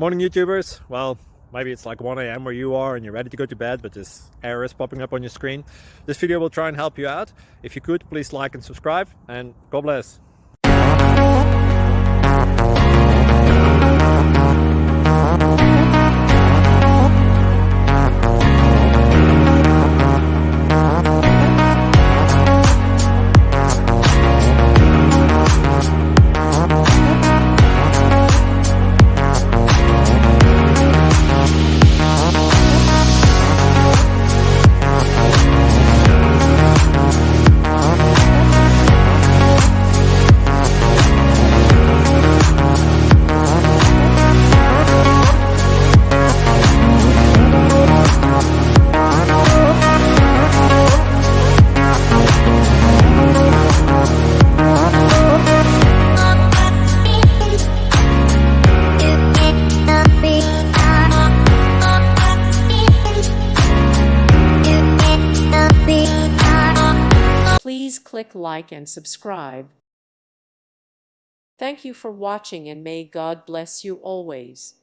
Morning YouTubers. Well, maybe it's like 1 a.m. where you are and you're ready to go to bed, but this error is popping up on your screen. This video will try and help you out. If you could, please like and subscribe, and God bless. Please click like and subscribe. Thank you for watching, and may God bless you always.